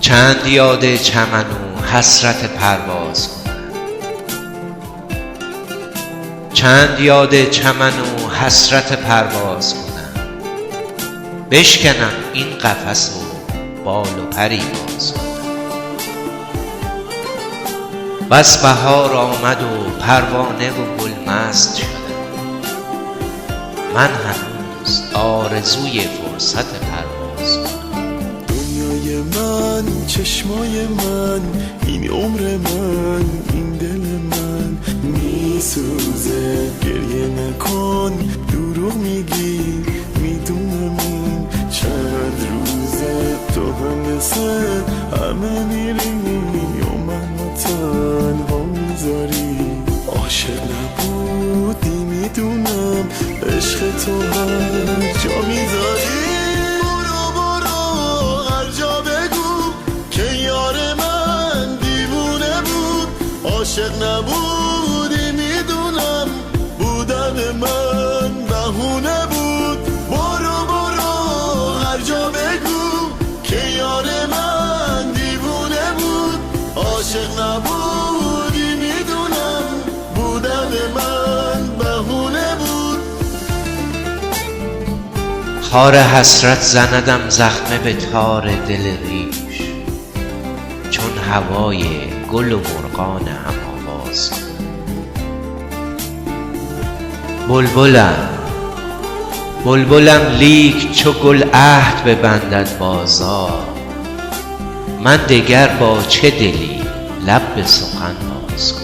چند یاد چمن و حسرت پرواز کنم، چند یاد چمن و حسرت پرواز کنم، بشکنم این قفس و بال و پری باز کنم. بس بهار آمد و پروانه و گل مست شدم، من هنوز آرزوی فرصت پرواز کنم. دنیای من، چشمای من، این عمر من، این دل من میسوزه. گریه نکن، دروغ میگی، میدونم این چند روزه. تو هم مثل همه میری و منو تنها میذاری. عاشق نبودی میدونم، عشق تو هر جا میذاری. عاشق نبودی میدونم، بودن من بهونه بود. برو برو هر جا بگو که یار من دیوونه بود. عاشق نبودی میدونم، بودن من بهونه بود. خار حسرت زندم زخمه به تار دل ریش، چون هوای گل و مرغان هم آواز. بلبلم لیک چو گل عهد ببندد بازار. من دگر با چه دلی لب به سخن باز کنم.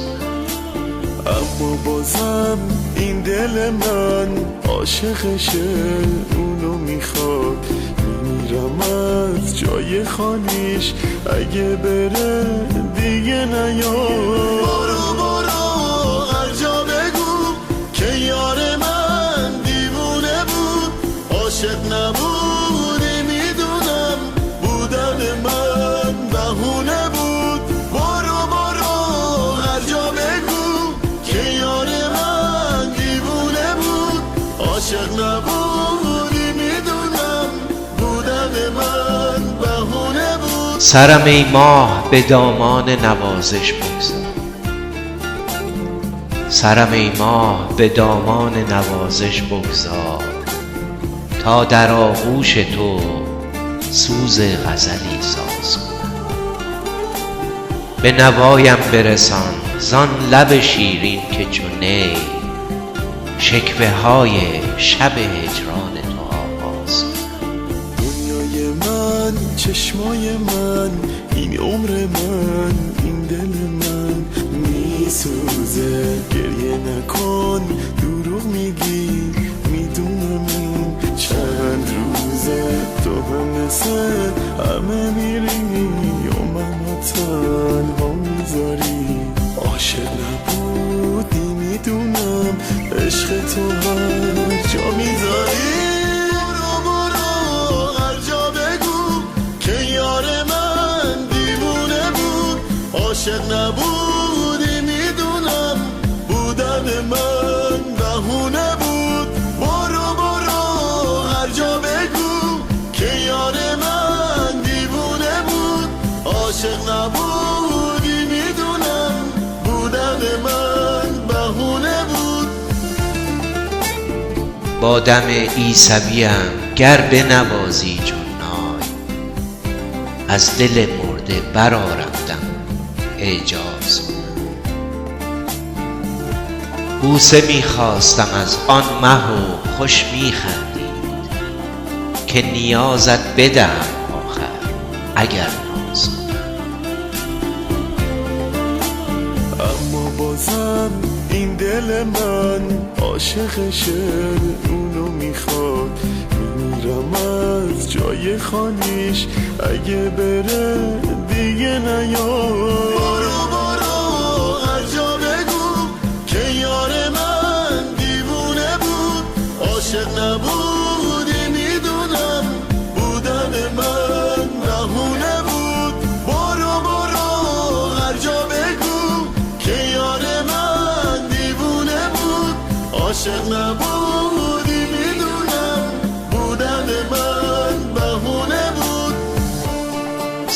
اما بازم این دل من عاشقشه، اونو میخواد. میمیرم از جای خالیش، اگه بره دیگه نیاد. برو برو هر جا بگو که یار من دیوونه بود. عاشق نبودی میدونم، بودن من بهونه بود. برو برو هر جا بگو که یار من دیوونه بود. عاشق نبودی میدونم، بودن من بهونه بود. سرم ای ماه به دامان نوازش بگذار، سرم ای ماه به دامان نوازش بگذار. تا در آغوش تو سوز غزلی ساز کنم. به نوایم برسان زان لب شیرین که چو نی، شکوه های شب هجران تو آغاز کنم. دنیای من، چشمای من، این عمر من، این دل من میسوزه. گریه نکن، دروغ میگی، میدونم این چند روزه. تو هم مثل همه میری و منو تنها میذاری. عاشق نبودی میدونم، عشق تو هر جا میذاری. عاشق نبودی میدونم، بودن من بهونه بود. برو برو هر جا بگو که یار من دیوونه بود. عاشق نبودی میدونم، بودن من بهونه بود. با دم عیسویم گر بنوازی چون نای، از دل مرده برآرم دم اعجاز کنم. بوسه میخواستم از آن مه و خوش میخندید، که نیازت بدهم آخر اگر ناز کنم. اما بازم این دل من عاشقشه، اونو میخواد. میمیرم از جای خالیش، اگه بره دیگه نیاد. برو برو هر جا بگو که یار من دیوونه بود. عاشق نبودی میدونم، بودن من بهونه بود. برو برو هر جا بگو که یار من دیوونه بود. عاشق نبودی میدونم، بودن من بهونه بود.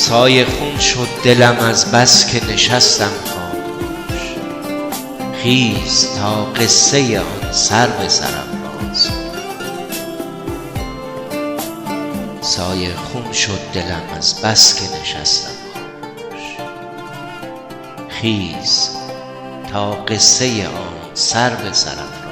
سایه خون شد دلم از بس که نشستم خاموش. خیز تا قصه آن سر به سرم باز کن. سایه خون شد دلم از بس که نشستم خاموش. خیز تا قصه آن سر به سرم